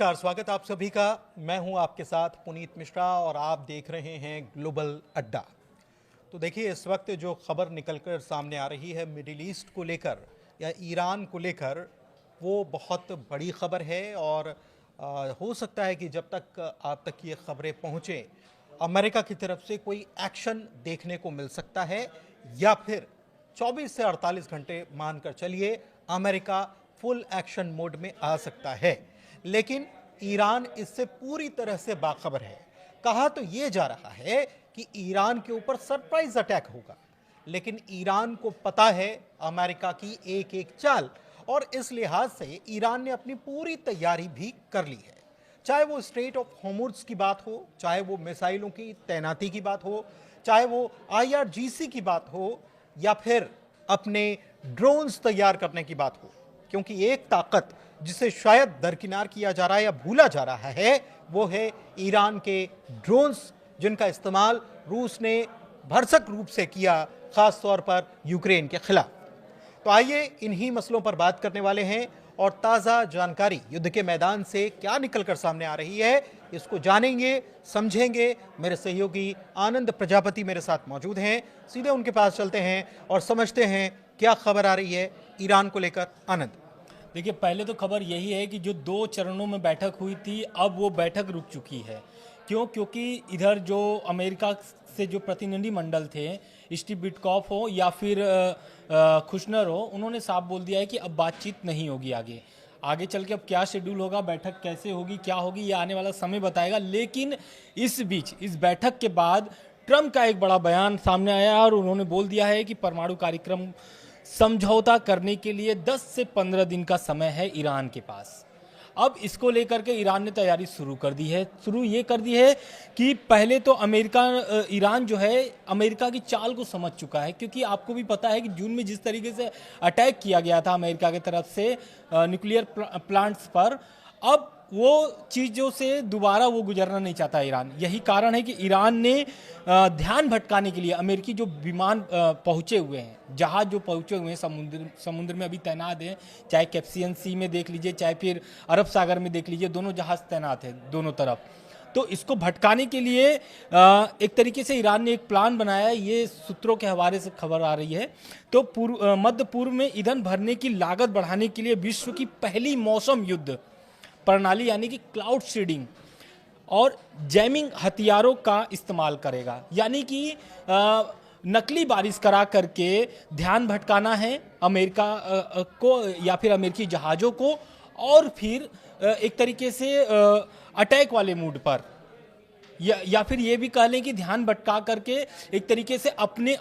नमस्कार, स्वागत आप सभी का। मैं हूं आपके साथ पुनीत मिश्रा और आप देख रहे हैं ग्लोबल अड्डा। तो देखिए, इस वक्त जो खबर निकलकर सामने आ रही है मिडिल ईस्ट को लेकर या ईरान को लेकर, वो बहुत बड़ी खबर है और हो सकता है कि जब तक आप तक ये खबरें पहुंचे, अमेरिका की तरफ से कोई एक्शन देखने को मिल सकता है या फिर 24 से 48 घंटे मानकर चलिए अमेरिका फुल एक्शन मोड में आ सकता है। लेकिन ईरान इससे पूरी तरह से बाखबर है। कहा तो यह जा रहा है कि ईरान के ऊपर सरप्राइज अटैक होगा, लेकिन ईरान को पता है अमेरिका की एक एक चाल, और इस लिहाज से ईरान ने अपनी पूरी तैयारी भी कर ली है। चाहे वो स्ट्रेट ऑफ हॉर्मुज़ की बात हो, चाहे वो मिसाइलों की तैनाती की बात हो, चाहे वो IRGC की बात हो, या फिर अपने ड्रोन्स तैयार करने की बात हो। क्योंकि एक ताकत जिसे शायद दरकिनार किया जा रहा है या भूला जा रहा है, वो है ईरान के ड्रोन्स, जिनका इस्तेमाल रूस ने भरसक रूप से किया, खास तौर पर यूक्रेन के खिलाफ। तो आइए इन्हीं मसलों पर बात करने वाले हैं और ताज़ा जानकारी युद्ध के मैदान से क्या निकलकर सामने आ रही है, इसको जानेंगे, समझेंगे। मेरे सहयोगी आनंद प्रजापति मेरे साथ मौजूद हैं। सीधे उनके पास चलते हैं और समझते हैं क्या खबर आ रही है ईरान को लेकर। आनंद, देखिए, पहले तो खबर यही है कि जो 2 चरणों में बैठक हुई थी, अब वो बैठक रुक चुकी है। क्योंकि इधर जो अमेरिका से जो प्रतिनिधि मंडल थे, स्टीव विटकॉफ हो या फिर कुशनर हो, उन्होंने साफ बोल दिया है कि अब बातचीत नहीं होगी। आगे चल के अब क्या शेड्यूल होगा, बैठक कैसे होगी, क्या होगी, ये आने वाला समय बताएगा। लेकिन इस बीच, इस बैठक के बाद ट्रंप का एक बड़ा बयान सामने आया और उन्होंने बोल दिया है कि परमाणु कार्यक्रम समझौता करने के लिए 10 से 15 दिन का समय है ईरान के पास। अब इसको लेकर के ईरान ने तैयारी शुरू ये कर दी है कि पहले तो ईरान जो है अमेरिका की चाल को समझ चुका है। क्योंकि आपको भी पता है कि जून में जिस तरीके से अटैक किया गया था अमेरिका की तरफ से न्यूक्लियर प्लांट्स पर, अब वो चीज़ों से दोबारा वो गुजरना नहीं चाहता ईरान। यही कारण है कि ईरान ने ध्यान भटकाने के लिए अमेरिकी जो विमान पहुंचे हुए हैं, जहाज जो पहुंचे हुए हैं समुद्र में अभी तैनात हैं, चाहे कैस्पियन सी में देख लीजिए, चाहे फिर अरब सागर में देख लीजिए, दोनों जहाज तैनात हैं दोनों तरफ। तो इसको भटकाने के लिए एक तरीके से ईरान ने एक प्लान बनाया है। ये सूत्रों के हवाले से खबर आ रही है। तो मध्य पूर्व में ईंधन भरने की लागत बढ़ाने के लिए विश्व की पहली मौसम युद्ध प्रणाली यानी कि क्लाउड सीडिंग और जैमिंग हथियारों का इस्तेमाल करेगा। यानी कि नकली बारिश करा करके ध्यान भटकाना है अमेरिका को या फिर अमेरिकी जहाज़ों को, और फिर एक तरीके से अटैक वाले मूड पर या फिर ये भी कह लें कि ध्यान भटका करके एक तरीके से अपने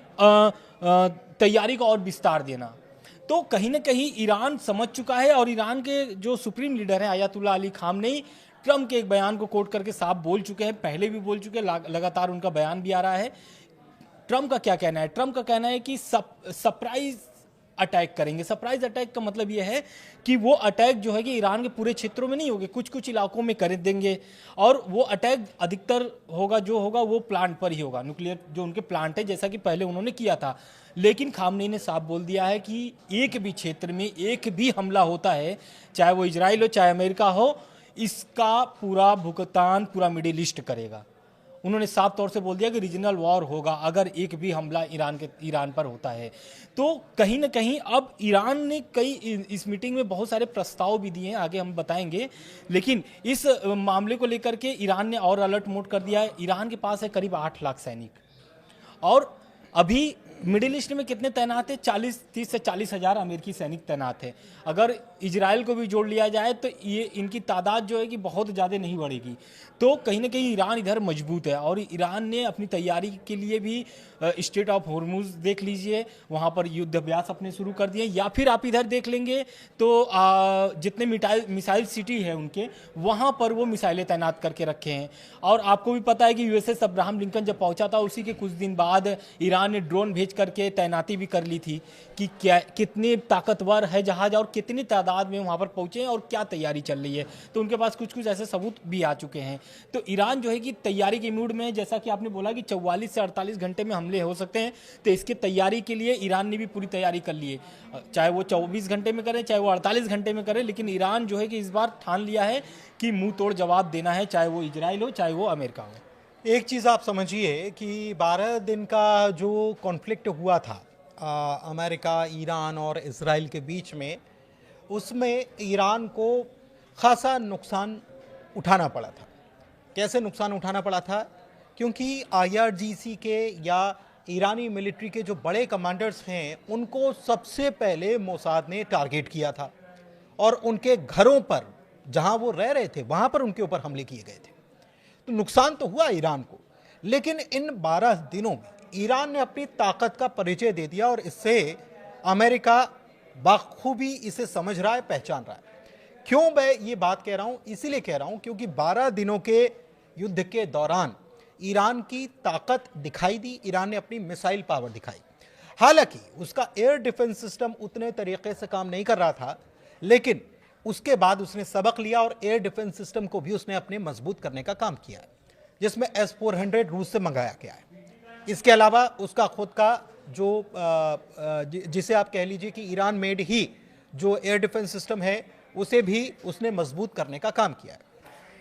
तैयारी को और विस्तार देना। तो कहीं ना कहीं ईरान समझ चुका है और ईरान के जो सुप्रीम लीडर हैं अयातुल्ला अली खामनेई, ट्रंप के एक बयान को कोट करके साफ बोल चुके हैं। पहले भी बोल चुके हैं, लगातार उनका बयान भी आ रहा है। ट्रंप का क्या कहना है? ट्रंप का कहना है कि सरप्राइज अटैक करेंगे। सरप्राइज अटैक का मतलब यह है कि वो अटैक जो है कि ईरान के पूरे क्षेत्रों में नहीं होंगे, कुछ कुछ इलाकों में कर देंगे, और वो अटैक अधिकतर जो होगा वो प्लांट पर ही होगा, न्यूक्लियर जो उनके प्लांट है, जैसा कि पहले उन्होंने किया था। लेकिन खामनेई ने साफ बोल दिया है कि एक भी क्षेत्र में एक भी हमला होता है, चाहे वो इजराइल हो चाहे अमेरिका हो, इसका पूरा भुगतान पूरा मिडिल ईस्ट करेगा। उन्होंने साफ तौर से बोल दिया कि रीजनल वॉर होगा अगर एक भी हमला ईरान पर होता है। तो कहीं ना कहीं अब ईरान ने इस मीटिंग में बहुत सारे प्रस्ताव भी दिए हैं, आगे हम बताएंगे। लेकिन इस मामले को लेकर के ईरान ने और अलर्ट मोड कर दिया है। ईरान के पास है करीब 8 लाख सैनिक, और अभी मिडिल ईस्ट में कितने तैनात है? 30 से 40 हज़ार अमेरिकी सैनिक तैनात है। अगर इजराइल को भी जोड़ लिया जाए तो ये इनकी तादाद जो है कि बहुत ज़्यादा नहीं बढ़ेगी। तो कहीं ना कहीं ईरान इधर मजबूत है, और ईरान ने अपनी तैयारी के लिए भी स्ट्रेट ऑफ हॉर्मुज़ देख लीजिए, वहाँ पर युद्ध अभ्यास अपने शुरू कर दिए। या फिर आप इधर देख लेंगे तो जितने मिसाइल सिटी है उनके, वहाँ पर वो मिसाइलें तैनात करके रखे हैं। और आपको भी पता है कि USS अब्राहम लिंकन जब पहुँचा था, उसी के कुछ दिन बाद ईरान ने ड्रोन भेज भेज करके तैनाती भी कर ली थी कि क्या कितने ताकतवर है जहाज और कितनी तादाद में वहाँ पर पहुँचे और क्या तैयारी चल रही है। तो उनके पास कुछ कुछ ऐसे सबूत भी आ चुके हैं। तो ईरान जो है कि तैयारी के मूड में है, जैसा कि आपने बोला कि 44 से 48 घंटे में हमले हो सकते हैं। तो इसकी तैयारी के लिए ईरान ने भी पूरी तैयारी कर ली है, चाहे वो 24 घंटे में करे चाहे वो 48 घंटे में करे, लेकिन ईरान जो है कि इस बार ठान लिया है कि मुंह तोड़ जवाब देना है, चाहे वो इजराइल हो चाहे वो अमेरिका हो। एक चीज़ आप समझिए कि 12 दिन का जो कॉन्फ्लिक्ट हुआ था अमेरिका, ईरान और इजराइल के बीच में, उसमें ईरान को खासा नुकसान उठाना पड़ा था। कैसे नुकसान उठाना पड़ा था? क्योंकि IRGC के या ईरानी मिलिट्री के जो बड़े कमांडर्स हैं, उनको सबसे पहले मोसाद ने टारगेट किया था और उनके घरों पर, जहां वो रह रहे थे, वहां पर उनके ऊपर हमले किए गए थे। तो नुकसान तो हुआ ईरान को, लेकिन इन 12 दिनों में ईरान ने अपनी ताकत का परिचय दे दिया और इससे अमेरिका बखूबी इसे समझ रहा है, पहचान रहा है। क्यों मैं ये बात कह रहा हूं? इसीलिए कह रहा हूं क्योंकि 12 दिनों के युद्ध के दौरान ईरान की ताकत दिखाई दी, ईरान ने अपनी मिसाइल पावर दिखाई। हालांकि उसका एयर डिफेंस सिस्टम उतने तरीके से काम नहीं कर रहा था, लेकिन उसके बाद उसने सबक लिया और एयर डिफेंस सिस्टम को भी उसने अपने मजबूत करने का काम किया है, जिसमें S-400 रूस से मंगाया गया है। इसके अलावा उसका खुद का जो जिसे आप कह लीजिए कि ईरान मेड ही जो एयर डिफेंस सिस्टम है, उसे भी उसने मजबूत करने का काम किया है।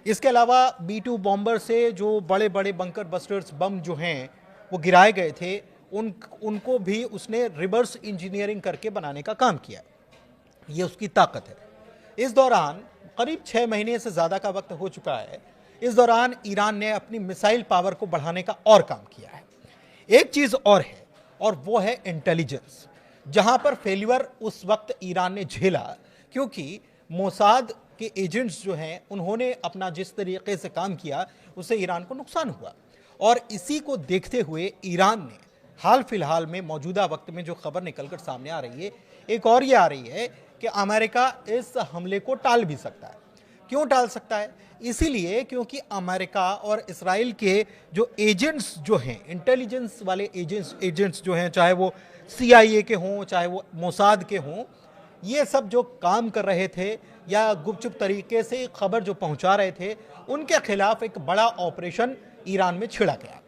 इसके अलावा B-2 बॉम्बर से जो बड़े बड़े बंकर बस्टर्स बम जो हैं वो गिराए गए थे, उनको भी उसने रिवर्स इंजीनियरिंग करके बनाने का काम किया। ये उसकी ताकत है। इस दौरान करीब 6 महीने से ज़्यादा का वक्त हो चुका है। इस दौरान ईरान ने अपनी मिसाइल पावर को बढ़ाने का और काम किया है। एक चीज़ और है, और वो है इंटेलिजेंस, जहां पर फेल्यूर उस वक्त ईरान ने झेला क्योंकि मोसाद के एजेंट्स जो हैं, उन्होंने अपना जिस तरीके से काम किया उससे ईरान को नुकसान हुआ। और इसी को देखते हुए ईरान ने हाल फिलहाल में मौजूदा वक्त में जो खबर निकलकर सामने आ रही है, एक और ये आ रही है कि अमेरिका इस हमले को टाल भी सकता है। क्यों टाल सकता है? इसीलिए क्योंकि अमेरिका और इजराइल के जो एजेंट्स जो हैं, इंटेलिजेंस वाले एजेंट्स जो हैं, चाहे वो CIA के हों चाहे वो मोसाद के हों, ये सब जो काम कर रहे थे या गुपचुप तरीके से खबर जो पहुंचा रहे थे, उनके खिलाफ एक बड़ा ऑपरेशन ईरान में छिड़ा गया,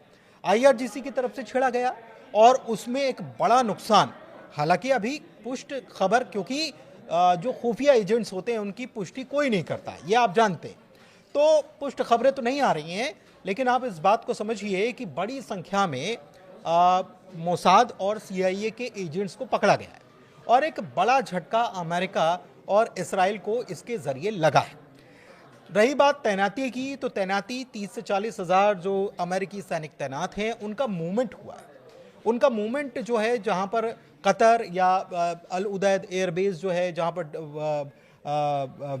IRGC की तरफ से छिड़ा गया और उसमें एक बड़ा नुकसान। हालांकि अभी पुष्ट खबर, क्योंकि जो खुफिया एजेंट्स होते हैं उनकी पुष्टि कोई नहीं करता, ये आप जानते हैं, तो पुष्ट खबरें तो नहीं आ रही हैं, लेकिन आप इस बात को समझिए कि बड़ी संख्या में मोसाद और CIA के एजेंट्स को पकड़ा गया है और एक बड़ा झटका अमेरिका और इजराइल को इसके जरिए लगा है। रही बात तैनाती की, तो तैनाती 30 से 40 हज़ार जो अमेरिकी सैनिक तैनात हैं, उनका मूवमेंट हुआ है। उनका मूवमेंट जो है, जहां पर कतर या अल उदैद एयरबेस जो है, जहां पर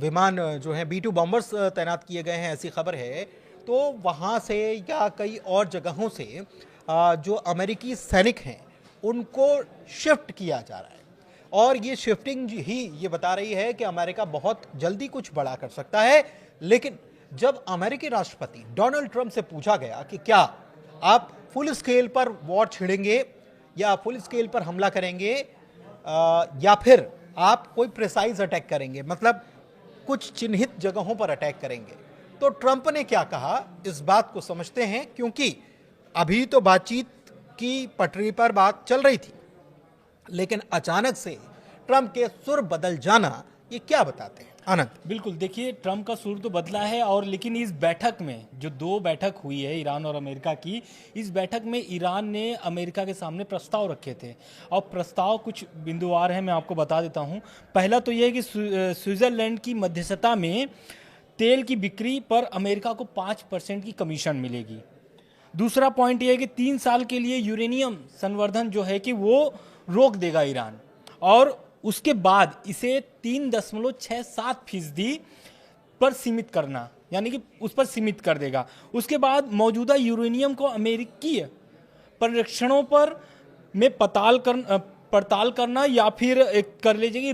विमान जो है B-2 बॉम्बर्स तैनात किए गए हैं, ऐसी खबर है, तो वहां से या कई और जगहों से जो अमेरिकी सैनिक हैं उनको शिफ्ट किया जा रहा है। और ये शिफ्टिंग ही ये बता रही है कि अमेरिका बहुत जल्दी कुछ बड़ा कर सकता है। लेकिन जब अमेरिकी राष्ट्रपति डोनाल्ड ट्रंप से पूछा गया कि क्या आप फुल स्केल पर वॉर छिड़ेंगे या फुल स्केल पर हमला करेंगे या फिर आप कोई प्रिसाइज अटैक करेंगे, मतलब कुछ चिन्हित जगहों पर अटैक करेंगे, तो ट्रंप ने क्या कहा, इस बात को समझते हैं। क्योंकि अभी तो बातचीत की पटरी पर बात चल रही थी, लेकिन अचानक से ट्रंप के सुर बदल जाना, ये क्या बताते हैं आनंद? बिल्कुल, देखिए ट्रंप का सुर तो बदला है, और लेकिन इस बैठक में जो 2 बैठक हुई है ईरान और अमेरिका की, इस बैठक में ईरान ने अमेरिका के सामने प्रस्ताव रखे थे और प्रस्ताव कुछ बिंदुवार हैं, मैं आपको बता देता हूं। पहला तो यह है कि स्विट्जरलैंड की मध्यस्थता में तेल की बिक्री पर अमेरिका को 5% की कमीशन मिलेगी। दूसरा पॉइंट यह है कि 3 साल के लिए यूरेनियम संवर्धन जो है कि वो रोक देगा ईरान, और उसके बाद इसे 3.67% पर सीमित करना, यानी कि उस पर सीमित कर देगा। उसके बाद मौजूदा यूरेनियम को अमेरिकी परीक्षणों पर में पड़ताल करना या फिर एक कर लीजिए कि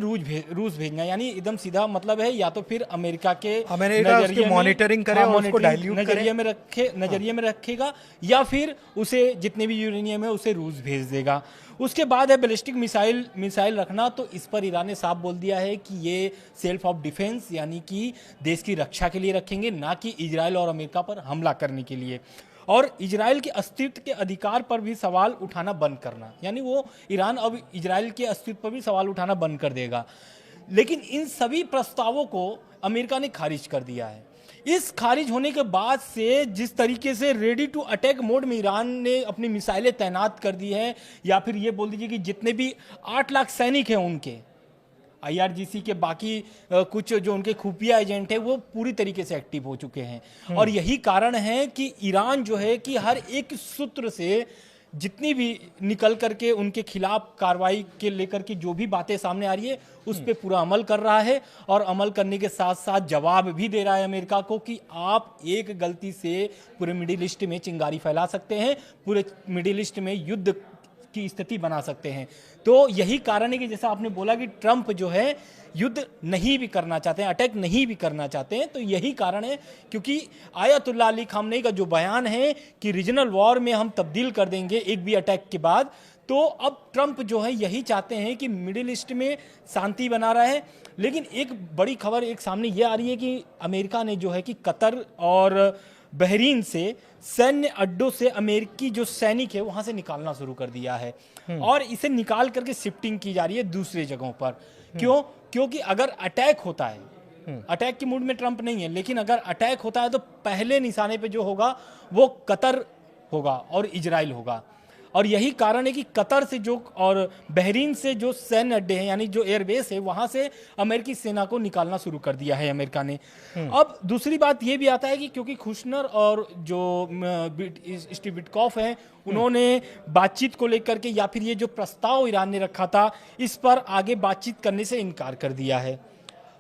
रूस भेजना, यानी एकदम सीधा मतलब है या तो फिर अमेरिका उसकी मॉनिटरिंग करे और उसको डाइल्यूट नजरिए में रखेगा, या फिर उसे जितने भी यूरेनियम है उसे रूस भेज देगा। उसके बाद है बैलिस्टिक मिसाइल रखना। तो इस पर ईरान ने साफ बोल दिया है कि ये सेल्फ ऑफ डिफेंस यानी कि देश की रक्षा के लिए रखेंगे, ना कि इजराइल और अमेरिका पर हमला करने के लिए। और इजराइल के अस्तित्व के अधिकार पर भी सवाल उठाना बंद करना, यानी वो ईरान अब इजराइल के अस्तित्व पर भी सवाल उठाना बंद कर देगा। लेकिन इन सभी प्रस्तावों को अमेरिका ने खारिज कर दिया है। इस खारिज होने के बाद से जिस तरीके से रेडी टू अटैक मोड में ईरान ने अपनी मिसाइलें तैनात कर दी हैं, या फिर ये बोल दीजिए कि जितने भी 8 लाख सैनिक हैं उनके, IRGC के बाकी कुछ जो उनके खुफिया एजेंट हैं वो पूरी तरीके से एक्टिव हो चुके हैं। और यही कारण है कि ईरान जो है कि हर एक सूत्र से जितनी भी निकल करके उनके खिलाफ कार्रवाई के लेकर के जो भी बातें सामने आ रही है उस पर पूरा अमल कर रहा है, और अमल करने के साथ साथ जवाब भी दे रहा है अमेरिका को कि आप एक गलती से पूरे मिडिल ईस्ट में चिंगारी फैला सकते हैं, पूरे मिडिल ईस्ट में युद्ध की स्थिति बना सकते हैं। तो यही कारण है कि जैसा आपने बोला कि ट्रंप जो है युद्ध नहीं भी करना चाहते हैं, अटैक नहीं भी करना चाहते हैं। तो यही कारण है, क्योंकि आयतुल्लाह अली खामनेई का जो बयान है कि रीजनल वॉर में हम तब्दील कर देंगे एक भी अटैक के बाद, तो अब ट्रंप जो है यही चाहते हैं कि मिडिल ईस्ट में शांति बना रहे। लेकिन एक बड़ी खबर एक सामने ये आ रही है कि अमेरिका ने जो है कि कतर और बहरीन से सैन्य अड्डों से अमेरिकी जो सैनिक है वहां से निकालना शुरू कर दिया है, और इसे निकाल करके शिफ्टिंग की जा रही है दूसरी जगहों पर। क्यों? क्योंकि अगर अटैक होता है, अटैक की मूड में ट्रंप नहीं है, लेकिन अगर अटैक होता है तो पहले निशाने पे जो होगा वो कतर होगा और इजराइल होगा। और यही कारण है कि कतर से जो और बहरीन से जो सैन्य अड्डे हैं यानी जो एयरबेस है वहां से अमेरिकी सेना को निकालना शुरू कर दिया है अमेरिका ने। अब दूसरी बात यह भी आता है कि क्योंकि खुशनर और जो स्टीव विटकॉफ हैं उन्होंने बातचीत को लेकर के या फिर ये जो प्रस्ताव ईरान ने रखा था इस पर आगे बातचीत करने से इनकार कर दिया है।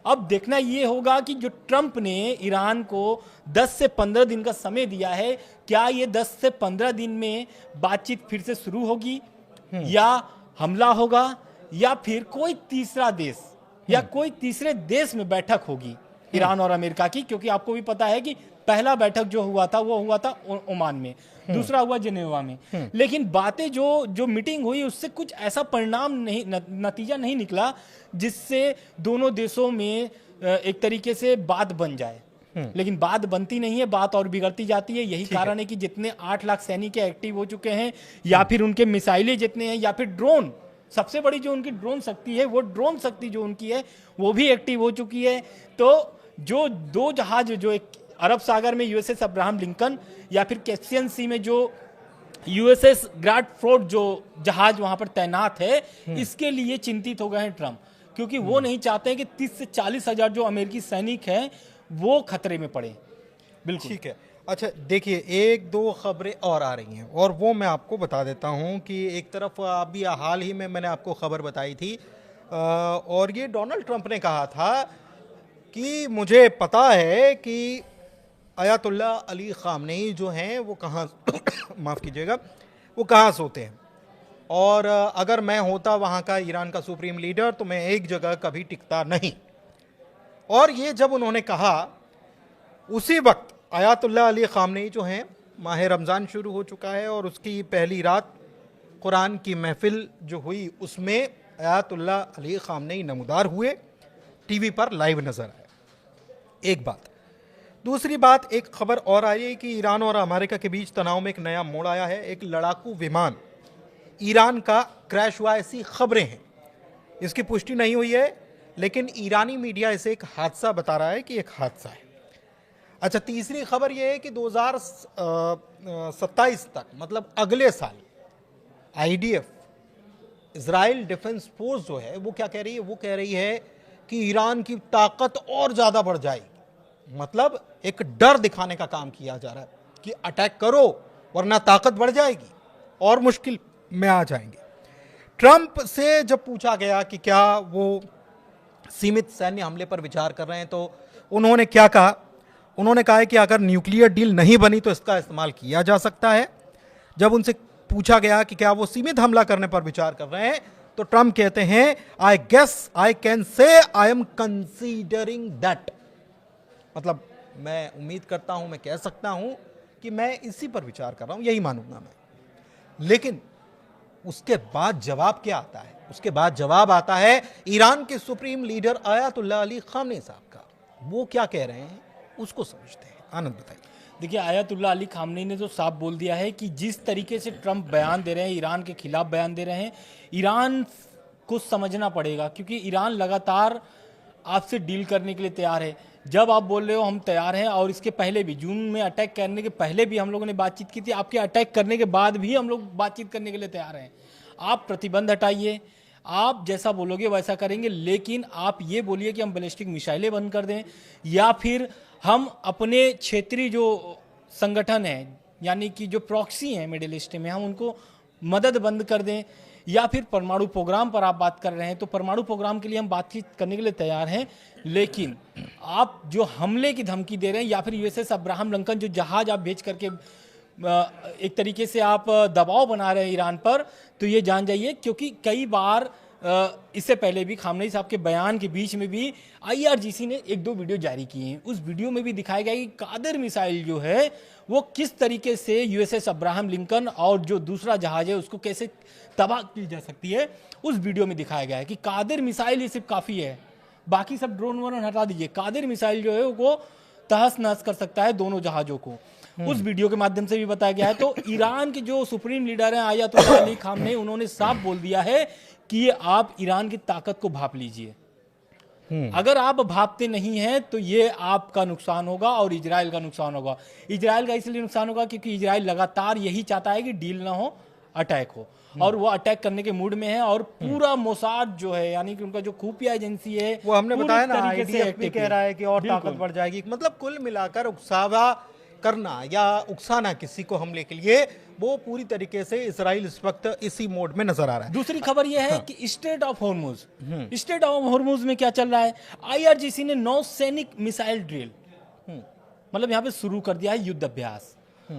अब देखना ये होगा कि जो ट्रंप ने ईरान को 10 से 15 दिन का समय दिया है, क्या ये 10 से 15 दिन में बातचीत फिर से शुरू होगी या हमला होगा, या फिर कोई तीसरा देश या कोई तीसरे देश में बैठक होगी ईरान और अमेरिका की। क्योंकि आपको भी पता है कि पहला बैठक जो हुआ था वो हुआ था ओमान में, दूसरा हुआ जिनेवा में। लेकिन बातें जो मीटिंग हुई उससे कुछ ऐसा परिणाम नहीं, नतीजा नहीं निकला जिससे दोनों देशों में एक तरीके से बात बन जाए। लेकिन बात बनती नहीं है, बात और बिगड़ती जाती है। यही कारण है कि जितने 8 लाख सैनिक एक्टिव हो चुके हैं, या फिर उनके मिसाइलें जितने हैं, या फिर ड्रोन, सबसे बड़ी जो उनकी ड्रोन शक्ति है वो ड्रोन शक्ति जो उनकी है वो भी एक्टिव हो चुकी है। तो जो 2 जहाज जो एक अरब सागर में USS अब्राहम लिंकन या फिर कैस्पियन सी में जो USS ग्राडफोर्ड जो जहाज वहां पर तैनात है, इसके लिए चिंतित हो गए हैं ट्रंप, क्योंकि वो नहीं चाहते हैं कि 30 से 40 हजार जो अमेरिकी सैनिक हैं वो खतरे में पड़े। बिल्कुल ठीक है। अच्छा देखिए, 1-2 खबरें और आ रही हैं और वो मैं आपको बता देता हूं कि एक तरफ अभी हाल ही में मैंने आपको खबर बताई थी और ये डोनाल्ड ट्रंप ने कहा था कि मुझे पता है कि आयतुल्लाह अली खामनेई जो हैं वो कहाँ माफ़ कीजिएगा, वो कहाँ सोते हैं, और अगर मैं होता वहाँ का ईरान का सुप्रीम लीडर तो मैं एक जगह कभी टिकता नहीं। और ये जब उन्होंने कहा उसी वक्त आयतुल्लाह अली खामनेई जो हैं, माह रमज़ान शुरू हो चुका है और उसकी पहली रात कुरान की महफिल जो हुई उसमें आयतुल्लाह अली खामनेई नमूदार हुए, टीवी पर लाइव नजर आए। एक बात। दूसरी बात, एक खबर और आई है कि ईरान और अमेरिका के बीच तनाव में एक नया मोड़ आया है। एक लड़ाकू विमान ईरान का क्रैश हुआ, ऐसी खबरें हैं। इसकी पुष्टि नहीं हुई है, लेकिन ईरानी मीडिया इसे एक हादसा बता रहा है कि एक हादसा है। अच्छा, तीसरी खबर यह है कि 2027 तक, मतलब अगले साल, IDF इजराइल डिफेंस फोर्स जो है वो क्या कह रही है, वो कह रही है कि ईरान की ताकत और ज़्यादा बढ़ जाएगी। मतलब एक डर दिखाने का काम किया जा रहा है कि अटैक करो वरना ताकत बढ़ जाएगी और मुश्किल में आ जाएंगे। ट्रंप से जब पूछा गया कि क्या वो सीमित सैन्य हमले पर विचार कर रहे हैं तो उन्होंने क्या कहा, उन्होंने कहा है कि अगर न्यूक्लियर डील नहीं बनी तो इसका इस्तेमाल किया जा सकता है। जब उनसे पूछा गया कि क्या वो सीमित हमला करने पर विचार कर रहे हैं तो ट्रम्प कहते हैं I guess I can say I am considering that, मतलब मैं उम्मीद करता हूं, मैं कह सकता हूं कि मैं इसी पर विचार कर रहा हूं, यही मानूंगा मैं। लेकिन उसके बाद जवाब क्या आता है? उसके बाद जवाब आता है ईरान के supreme leader Ayatollah Ali Khamenei साहब का। वो क्या कह रहे हैं उसको समझते हैं। आनंद बताइए। देखिए, आयतुल्लाह अली खामनेई ने तो साफ बोल दिया है कि जिस तरीके से ट्रंप बयान दे रहे हैं, ईरान के खिलाफ बयान दे रहे हैं, ईरान को समझना पड़ेगा, क्योंकि ईरान लगातार आपसे डील करने के लिए तैयार है। जब आप बोल रहे हो हम तैयार हैं, और इसके पहले भी जून में अटैक करने के पहले भी हम लोगों ने बातचीत की थी, आपके अटैक करने के बाद भी हम लोग बातचीत करने के लिए तैयार हैं। आप प्रतिबंध हटाइए, आप जैसा बोलोगे वैसा करेंगे, लेकिन आप ये बोलिए कि हम बैलिस्टिक मिसाइलें बंद कर दें, या फिर हम अपने क्षेत्रीय जो संगठन है, यानी कि जो प्रॉक्सी हैं मिडिल ईस्ट में, हम उनको मदद बंद कर दें, या फिर परमाणु प्रोग्राम पर आप बात कर रहे हैं तो परमाणु प्रोग्राम के लिए हम बातचीत करने के लिए तैयार हैं। लेकिन आप जो हमले की धमकी दे रहे हैं, या फिर यूएसएस अब्राहम लिंकन जो जहाज आप भेज करके एक तरीके से आप दबाव बना रहे हैं ईरान पर, तो ये जान जाइए, क्योंकि कई बार इससे पहले भी खामनेई साहब के बयान के बीच में भी आईआरजीसी ने 1-2 वीडियो जारी किए हैं। उस वीडियो में भी दिखाया गया कि कादर मिसाइल जो है वो किस तरीके से यूएसएस अब्राहम लिंकन और जो दूसरा जहाज है उसको कैसे तबाह की जा सकती है। उस वीडियो में दिखाया गया है कि कादर मिसाइल ये सिर्फ काफ़ी है, बाकी सब ड्रोन वोन हटा दीजिए, कादर मिसाइल जो है वो तहस नहस कर सकता है दोनों जहाजों को। उस वीडियो के माध्यम से भी बताया गया है। तो ईरान के जो सुप्रीम लीडर हैं आयतुल्लाह अली खामनेई, उन्होंने साफ बोल दिया है कि आप ईरान की ताकत को भांप लीजिए। अगर आप भापते नहीं हैं तो ये आपका नुकसान होगा और इजराइल का नुकसान होगा। इजराइल का इसलिए नुकसान होगा क्योंकि इजराइल लगातार यही चाहता है कि डील ना हो, अटैक हो, और वो अटैक करने के मूड में है। और पूरा मोसाद जो है, यानी कि उनका जो खुफिया एजेंसी है, वो हमने पूरी बताया ना, तरीके से IDF भी active कह रहा है कि और बिल्कुल। ताकत बढ़ जाएगी। मतलब कुल मिलाकर उकसावा करना या उकसाना किसी को हमले के लिए, वो पूरी तरीके से इजराइल इस वक्त इसी मोड में नजर आ रहा है। दूसरी खबर यह है कि state of Hormuz, state of Hormuz में क्या चल रहा है? आईआरजीसी ने नौसैनिक मिसाइल ड्रिल, मतलब यहाँ पे शुरू कर दिया है युद्ध अभ्यास,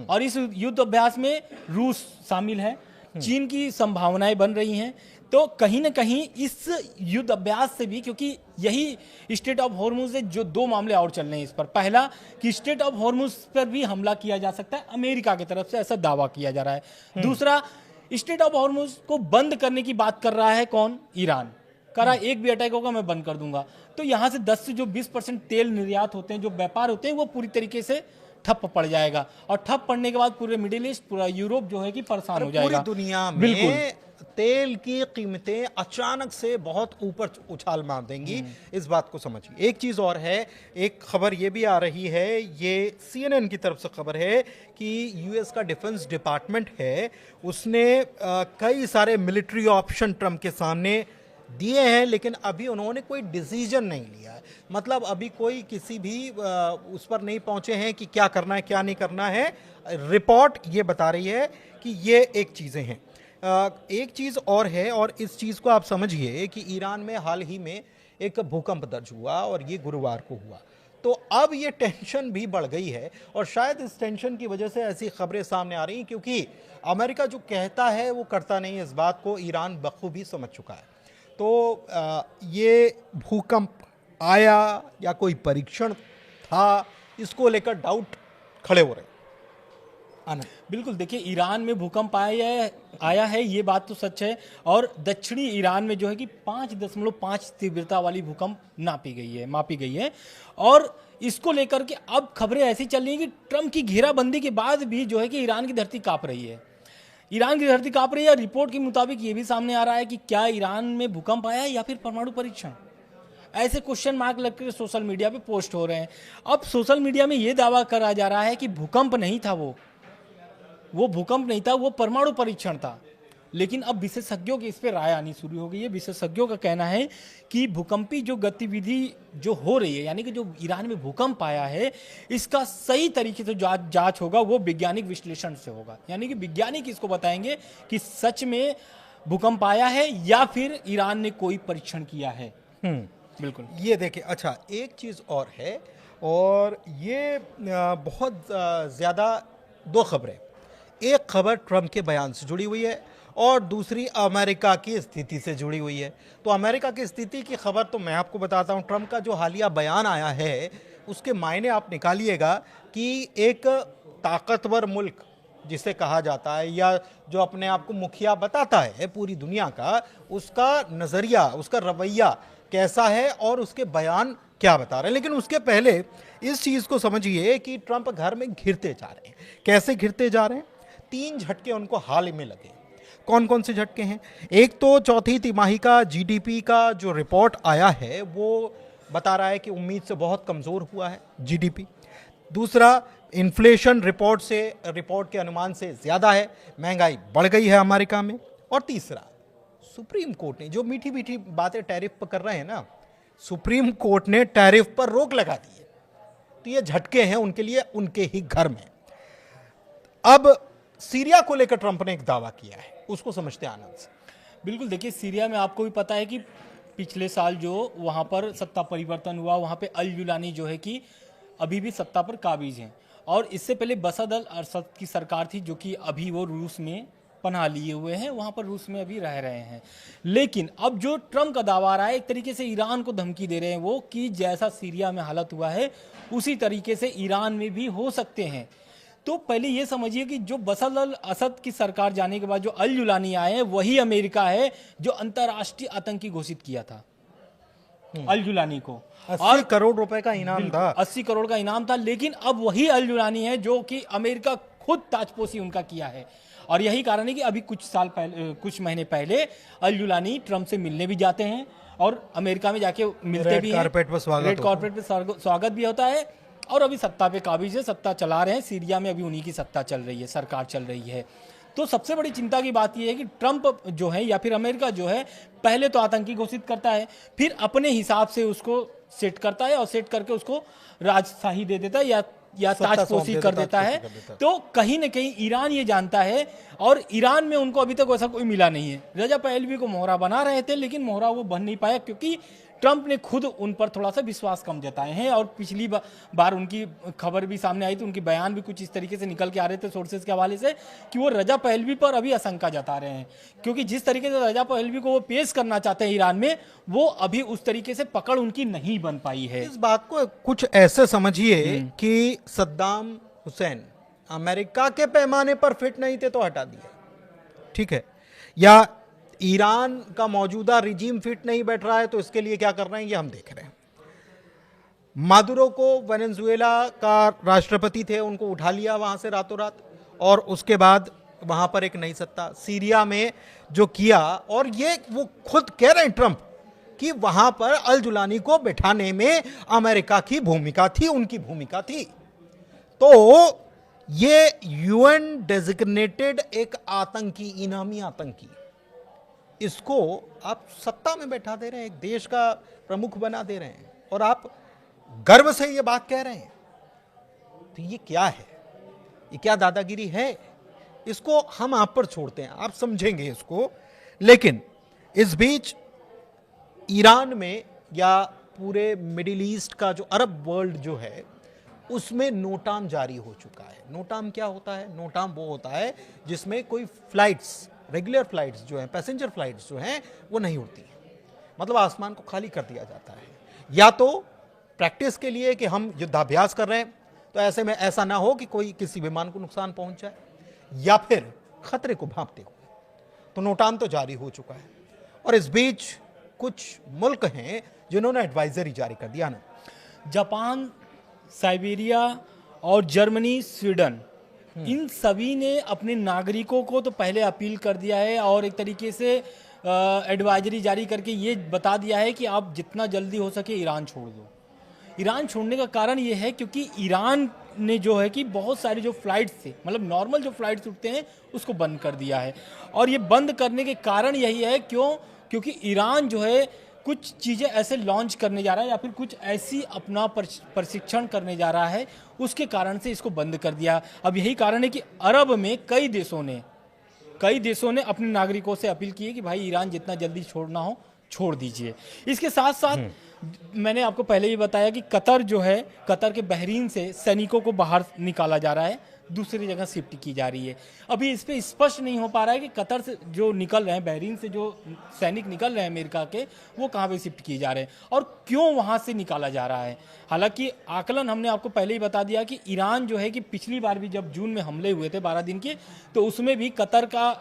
और इस युद्ध अभ्यास में रूस शामिल है, चीन की संभावनाएं बन रही हैं। तो कहीं ना कहीं इस युद्ध अभ्यास से भी, क्योंकि यही स्टेट ऑफ हॉर्मुज है, जो 2 मामले और चल रहे हैं इस पर। पहला कि स्टेट ऑफ हॉर्मुज पर भी हमला किया जा सकता है अमेरिका की तरफ से, ऐसा दावा किया जा रहा है। दूसरा, स्टेट ऑफ हॉर्मुज को बंद करने की बात कर रहा है कौन? ईरान कह रहा है एक भी अटैक होगा मैं बंद कर दूंगा। तो यहां से 10 से जो 20% तेल निर्यात होते हैं, जो व्यापार होते हैं, वो पूरी तरीके से ठप पड़ जाएगा, और ठप पड़ने के बाद पूरे मिडिल ईस्ट, पूरा यूरोप जो है कि परेशान हो जाएगा। पूरी दुनिया में बिल्कुल तेल की कीमतें अचानक से बहुत ऊपर उछाल मार देंगी, इस बात को समझिए। एक चीज और है, एक खबर ये भी आ रही है, ये CNN की तरफ से खबर है कि यूएस का डिफेंस डिपार्टमेंट है, उसने कई सारे मिलिट्री ऑप्शन ट्रम्प के सामने दिए हैं, लेकिन अभी उन्होंने कोई डिसीजन नहीं लिया है। मतलब अभी कोई किसी भी उस पर नहीं पहुंचे हैं कि क्या करना है क्या नहीं करना है। रिपोर्ट ये बता रही है कि ये एक चीज़ें हैं। एक चीज़ और है, और इस चीज़ को आप समझिए कि ईरान में हाल ही में एक भूकंप दर्ज हुआ, और ये गुरुवार को हुआ। तो अब ये टेंशन भी बढ़ गई है, और शायद इस टेंशन की वजह से ऐसी खबरें सामने आ रही हैं, क्योंकि अमेरिका जो कहता है वो करता नहीं है। इस बात को ईरान बखूबी समझ चुका है। तो ये भूकंप आया या कोई परीक्षण था, इसको लेकर डाउट खड़े हो रहे हैं। बिल्कुल, देखिए, ईरान में भूकंप आया है, ये बात तो सच है। और दक्षिणी ईरान में जो है कि 5.5 तीव्रता वाली भूकंप मापी गई है। और इसको लेकर के अब खबरें ऐसी चल रही हैं कि ट्रम्प की घेराबंदी के बाद भी जो है कि ईरान की धरती कांप रही है। ईरान की धरती कांप रही है। रिपोर्ट के मुताबिक ये भी सामने आ रहा है कि क्या ईरान में भूकंप आया है या फिर परमाणु परीक्षण, ऐसे क्वेश्चन मार्क लगकर सोशल मीडिया पे पोस्ट हो रहे हैं। अब सोशल मीडिया में ये दावा करा जा रहा है कि भूकंप नहीं था, वो भूकंप नहीं था, वो परमाणु परीक्षण था। लेकिन अब विशेषज्ञों की इस पर राय आनी शुरू हो गई है। विशेषज्ञों का कहना है कि भूकंपी जो गतिविधि जो हो रही है, यानी कि जो ईरान में भूकंप आया है, इसका सही तरीके से जांच होगा, वो वैज्ञानिक विश्लेषण से होगा। यानी कि वैज्ञानिक इसको बताएंगे कि सच में भूकंप आया है या फिर ईरान ने कोई परीक्षण किया है। बिल्कुल, ये देखिए। अच्छा, एक चीज़ और है, और ये बहुत ज़्यादा 2 खबरें। एक खबर ट्रम्प के बयान से जुड़ी हुई है, और दूसरी अमेरिका की स्थिति से जुड़ी हुई है। तो अमेरिका की स्थिति की खबर तो मैं आपको बताता हूं, ट्रंप का जो हालिया बयान आया है उसके मायने आप निकालिएगा कि एक ताकतवर मुल्क जिसे कहा जाता है या जो अपने आप को मुखिया बताता है पूरी दुनिया का, उसका नज़रिया, उसका रवैया कैसा है और उसके बयान क्या बता रहे हैं। लेकिन उसके पहले इस चीज़ को समझिए कि ट्रंप घर में घिरते जा रहे हैं। कैसे घिरते जा रहे हैं? 3 झटके उनको हाल ही में लगे। कौन कौन से झटके हैं? एक तो चौथी तिमाही का जीडीपी का जो रिपोर्ट आया है वो बता रहा है कि उम्मीद से बहुत कमज़ोर हुआ है जीडीपी। दूसरा, इन्फ्लेशन रिपोर्ट के अनुमान से ज़्यादा है, महंगाई बढ़ गई है अमेरिका में। और तीसरा, सुप्रीम कोर्ट ने जो मीठी मीठी बातें टैरिफ पर कर रहे हैं ना, सुप्रीम कोर्ट ने टैरिफ पर रोक लगा दी है। तो ये झटके हैं उनके लिए, उनके ही घर में। अब सीरिया को लेकर ट्रंप ने एक दावा किया है, उसको समझते हैं आनंद से। बिल्कुल, देखिए सीरिया में आपको भी पता है कि पिछले साल जो वहाँ पर सत्ता परिवर्तन हुआ, वहाँ पे अल जुलानी जो है कि अभी भी सत्ता पर काबिज हैं। और इससे पहले बसद अल असद की सरकार थी जो कि अभी वो रूस में पनाह लिए हुए हैं, वहाँ पर रूस में अभी रह रहे हैं। लेकिन अब जो ट्रंप का दावा आ रहा है, एक तरीके से ईरान को धमकी दे रहे हैं वो कि जैसा सीरिया में हालत हुआ है उसी तरीके से ईरान में भी हो सकते हैं। तो पहले ये समझिए कि जो बसद अल असद की सरकार जाने के बाद जो अल जुलानी आए हैं वही अमेरिका है जो अंतर्राष्ट्रीय आतंकी घोषित किया था अल जुलानी को। 80 करोड़ रुपए का इनाम था। 80 करोड़ का इनाम था। लेकिन अब वही अल जुलानी है जो कि अमेरिका खुद ताजपोशी उनका किया है। और यही कारण है कि अभी कुछ महीने पहले अल जुलानी ट्रंप से मिलने भी जाते हैं और अमेरिका में जाके मिलते भी हैं। रेड कारपेट पे स्वागत भी होता है। और अभी सत्ता पे काबिज है, सत्ता चला रहे हैं। सीरिया में अभी उन्हीं की सत्ता चल रही है, सरकार चल रही है। तो सबसे बड़ी चिंता की बात यह है कि ट्रंप जो है या फिर अमेरिका जो है, पहले तो आतंकी घोषित करता है, फिर अपने हिसाब से उसको सेट करता है और सेट करके उसको राजशाही दे देता है या ताजपोशी कर देता है। तो कहीं ना कहीं ईरान ये जानता है और ईरान में उनको अभी तक वैसा कोई मिला नहीं है। रजा पहलवी को मोहरा बना रहे थे लेकिन मोहरा वो बन नहीं पाया क्योंकि ट्रंप ने खुद उन पर थोड़ा सा विश्वास कम जताए हैं। और पिछली बार उनकी खबर भी सामने आई थी, उनकी बयान भी कुछ इस तरीके से निकल के आ रहे थे सोर्सेज के हवाले से कि वो रजा पहलवी पर अभी आशंका जता रहे हैं, क्योंकि जिस तरीके से रजा पहलवी को वो पेश करना चाहते हैं ईरान में, वो अभी उस तरीके से पकड़ उनकी नहीं बन पाई है। इस बात को कुछ ऐसे समझिए कि सद्दाम हुसैन अमेरिका के पैमाने पर फिट नहीं थे तो हटा दिया, ठीक है, या ईरान का मौजूदा रिजीम फिट नहीं बैठ रहा है तो इसके लिए क्या कर रहे हैं ये हम देख रहे हैं। मादुरो को वेनेजुएला का राष्ट्रपति थे, उनको उठा लिया वहां से रातों रात और उसके बाद वहां पर एक नई सत्ता सीरिया में जो किया। और ये वो खुद कह रहे हैं ट्रंप कि वहां पर अल जुलानी को बैठाने में अमेरिका की भूमिका थी, उनकी भूमिका थी। तो ये यूएन डेजिग्नेटेड एक आतंकी, इनामी आतंकी, इसको आप सत्ता में बैठा दे रहे हैं, एक देश का प्रमुख बना दे रहे हैं और आप गर्व से ये बात कह रहे हैं। तो ये क्या है? ये क्या दादागिरी है? इसको हम आप पर छोड़ते हैं, आप समझेंगे इसको। लेकिन इस बीच ईरान में या पूरे मिडिल ईस्ट का जो अरब वर्ल्ड जो है उसमें नोटाम जारी हो चुका है। नोटाम क्या होता है? नोटाम वो होता है जिसमें कोई फ्लाइट्स, रेगुलर फ्लाइट्स जो हैं, पैसेंजर फ्लाइट्स जो हैं वो नहीं उड़ती, मतलब आसमान को खाली कर दिया जाता है। या तो प्रैक्टिस के लिए कि हम युद्धाभ्यास कर रहे हैं तो ऐसे में ऐसा ना हो कि कोई किसी विमान को नुकसान पहुंच जाए, या फिर खतरे को भांपते हुए। तो नोटाम तो जारी हो चुका है और इस बीच कुछ मुल्क हैं जिन्होंने एडवाइजरी जारी कर दिया ना, जापान, साइबेरिया और जर्मनी, स्वीडन, इन सभी ने अपने नागरिकों को तो पहले अपील कर दिया है और एक तरीके से एडवाइजरी जारी करके ये बता दिया है कि आप जितना जल्दी हो सके ईरान छोड़ दो। ईरान छोड़ने का कारण ये है क्योंकि ईरान ने जो है कि बहुत सारे जो फ्लाइट्स थे, मतलब नॉर्मल जो फ्लाइट्स उठते हैं उसको बंद कर दिया है। और ये बंद करने के कारण यही है क्योंकि ईरान जो है कुछ चीज़ें ऐसे लॉन्च करने जा रहा है या फिर कुछ ऐसी अपना प्रशिक्षण करने जा रहा है, उसके कारण से इसको बंद कर दिया। अब यही कारण है कि अरब में कई देशों ने अपने नागरिकों से अपील की है कि भाई ईरान जितना जल्दी छोड़ना हो छोड़ दीजिए। इसके साथ साथ मैंने आपको पहले ही बताया कि कतर जो है, कतर के बहरीन से सैनिकों को बाहर निकाला जा रहा है दूसरी जगह शिफ्ट की जा रही है। अभी इस पे स्पष्ट नहीं हो पा रहा है कि कतर से जो निकल रहे हैं, बहरीन से जो सैनिक निकल रहे हैं अमेरिका के, वो कहाँ पे शिफ्ट किए जा रहे हैं और क्यों वहाँ से निकाला जा रहा है। हालांकि आकलन हमने आपको पहले ही बता दिया कि ईरान जो है कि पिछली बार भी जब जून में हमले हुए थे 12 दिन के, तो उसमें भी कतर का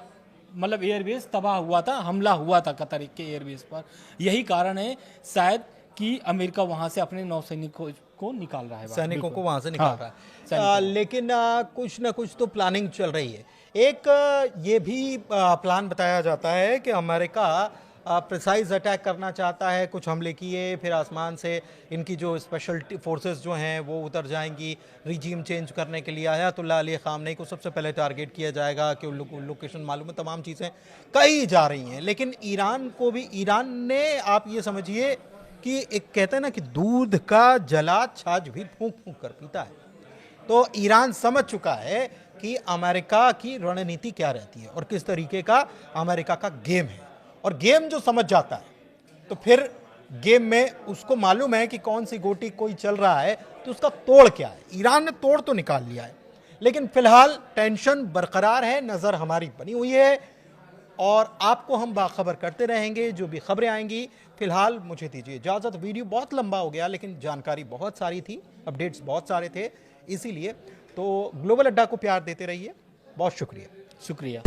मतलब एयरबेस तबाह हुआ था, हमला हुआ था कतर के एयरबेस पर। यही कारण है शायद कि अमेरिका वहां से अपने नौसैनिकों को निकाल रहा है, सैनिकों को वहां से निकाल रहा है। सैनिकों लेकिन कुछ ना कुछ तो प्लानिंग चल रही है। एक ये भी प्लान बताया जाता है कि अमेरिका प्रिसाइज अटैक करना चाहता है, कुछ हमले किए, फिर आसमान से इनकी जो स्पेशल फोर्सेस जो हैं वो उतर जाएंगी, रिजीम चेंज करने के लिए आयतुल्लाह अली ख़ामनेई को सबसे पहले टारगेट किया जाएगा कि उन लोकेशन मालूम है, तमाम चीज़ें कही जा रही हैं। लेकिन ईरान को भी, ईरान ने, आप ये समझिए कि एक कहते हैं ना कि दूध का जला छाछ भी फूंक फूंक कर पीता है। तो ईरान समझ चुका है कि अमेरिका की रणनीति क्या रहती है और किस तरीके का अमेरिका का गेम है। और गेम जो समझ जाता है तो फिर गेम में उसको मालूम है कि कौन सी गोटी कोई चल रहा है तो उसका तोड़ क्या है। ईरान ने तोड़ तो निकाल लिया है, लेकिन फिलहाल टेंशन बरकरार है, नज़र हमारी बनी हुई है और आपको हम बाखबर करते रहेंगे जो भी खबरें आएंगी। फिलहाल मुझे दीजिए इजाज़त। वीडियो बहुत लंबा हो गया लेकिन जानकारी बहुत सारी थी, अपडेट्स बहुत सारे थे, इसीलिए तो ग्लोबल अड्डा को प्यार देते रहिए। बहुत शुक्रिया। शुक्रिया।